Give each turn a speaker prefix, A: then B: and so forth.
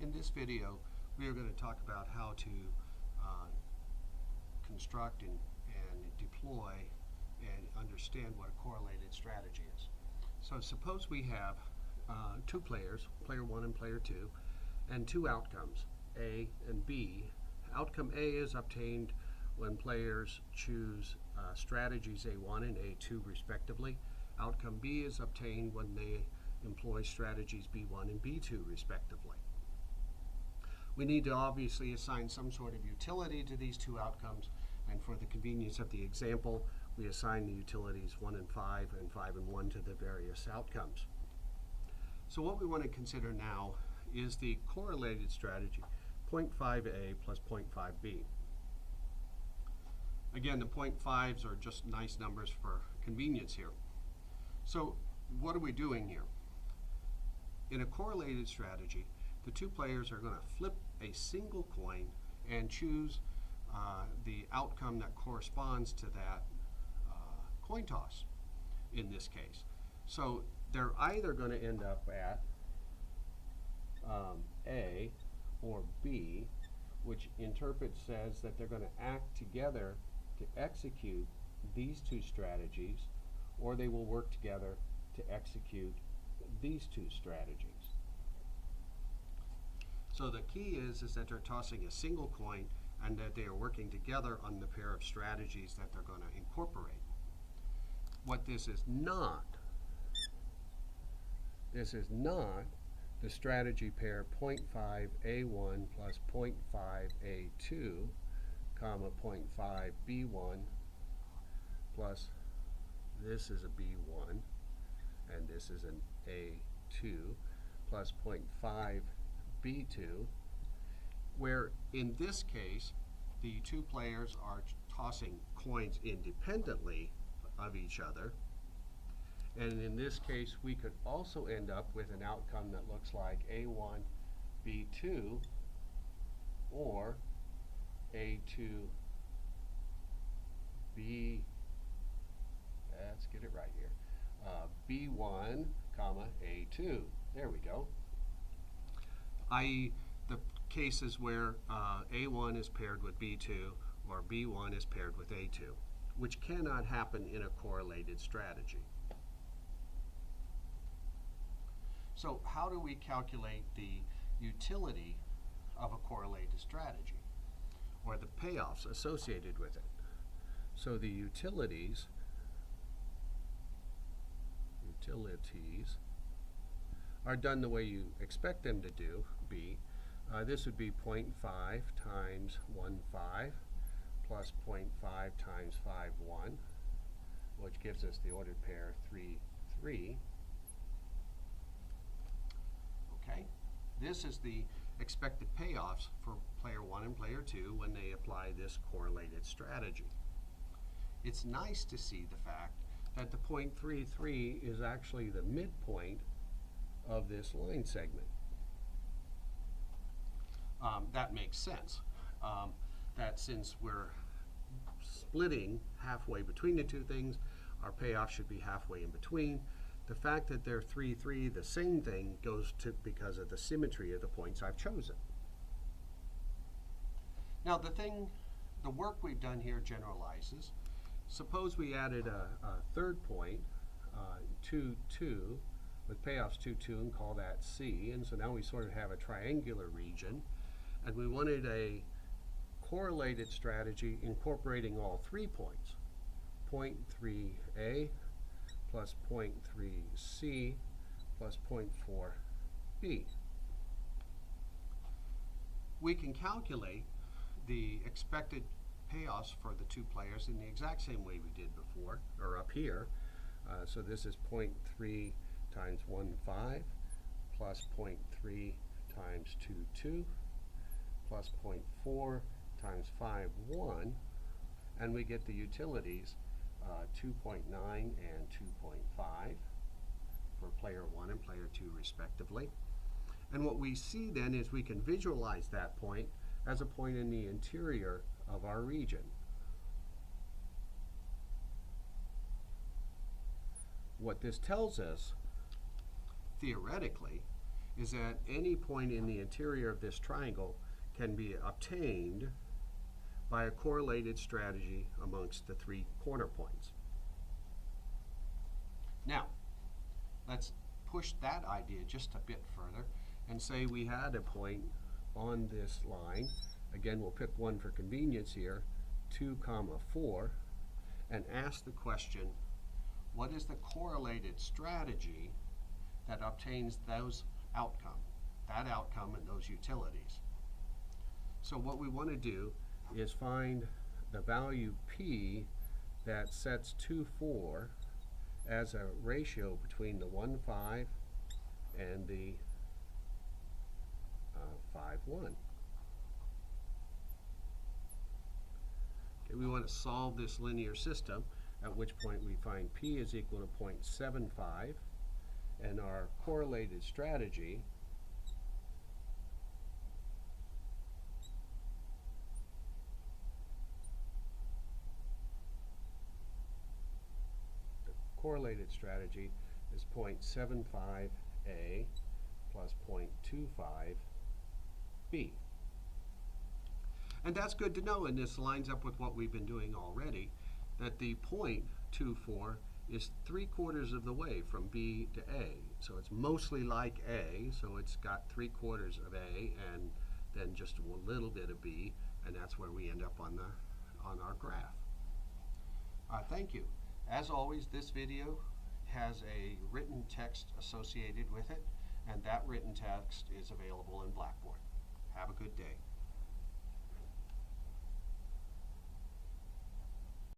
A: In this video, we are going to talk about how to construct and deploy and understand what a correlated strategy is. So suppose we have two players, player 1 and player 2, and two outcomes, A and B. Outcome A is obtained when players choose strategies A1 and A2 respectively. Outcome B is obtained when they employ strategies B1 and B2 respectively. We need to obviously assign some sort of utility to these two outcomes, and for the convenience of the example, we assign the utilities 1 and 5 and 5 and 1 to the various outcomes. So what we want to consider now is the correlated strategy 0.5A plus 0.5B. Again, the 0.5s are just nice numbers for convenience here. So what are we doing here? In a correlated strategy, the two players are going to flip a single coin and choose the outcome that corresponds to that coin toss in this case. So they're either going to end up at A or B, which interpret says that they're going to act together to execute these two strategies, or they will work together to execute these two strategies. So the key is that they're tossing a single coin and that they are working together on the pair of strategies that they're going to incorporate. What this is not the strategy pair 0.5A1 plus 0.5A2, comma 0.5B1 plus this is a B1 and this is an A2 plus 0.5B2, where in this case the two players are tossing coins independently of each other, and in this case we could also end up with an outcome that looks like A1 B2 or A2 B, let's get it right here, B1 comma A2. There we go. I.e. the cases where A1 is paired with B2 or B1 is paired with A2, which cannot happen in a correlated strategy. So how do we calculate the utility of a correlated strategy, or the payoffs associated with it? So the utilities are done the way you expect them to be. This would be 0.5 times 1, 5 plus 0.5 times 5, 1, which gives us the ordered pair 3, 3. Okay, this is the expected payoffs for player 1 and player 2 when they apply this correlated strategy. It's nice to see the fact that the 0.33 is actually the midpoint of this line segment. That makes sense. That since we're splitting halfway between the two things, our payoff should be halfway in between. The fact that they're 3, 3, the same thing, goes to because of the symmetry of the points I've chosen. Now the work we've done here generalizes. Suppose we added a third point, 2, 2, with payoffs 2, 2, and call that C, and so now we sort of have a triangular region, and we wanted a correlated strategy incorporating all 3 points, 0.3A plus 0.3C plus 0.4B. We can calculate the expected payoffs for the two players in the exact same way we did before, or up here. So this is 0.3 times 1, 5 plus 0.3 times 2, 2 plus 0.4 times 5, 1, and we get the utilities 2.9 and 2.5 for player 1 and player 2 respectively. And what we see then is we can visualize that point as a point in the interior of our region. What this tells us, theoretically, is that any point in the interior of this triangle can be obtained by a correlated strategy amongst the 3 corner points. Now, let's push that idea just a bit further and say we had a point on this line. Again, we'll pick one for convenience here, 2, 4, and ask the question, what is the correlated strategy that obtains that outcome and those utilities? So what we want to do is find the value P that sets 2, 4 as a ratio between the 1, 5 and the 5, 1. Okay, we want to solve this linear system, at which point we find P is equal to 0.75, and our correlated strategy is 0.75A plus 0.25B. And that's good to know, and this lines up with what we've been doing already, that the point 2, 4 is 3/4 of the way from B to A. So it's mostly like A, so it's got 3/4 of A and then just a little bit of B, and that's where we end up on our graph. Thank you. As always, this video has a written text associated with it, and that written text is available in Blackboard. Have a good day.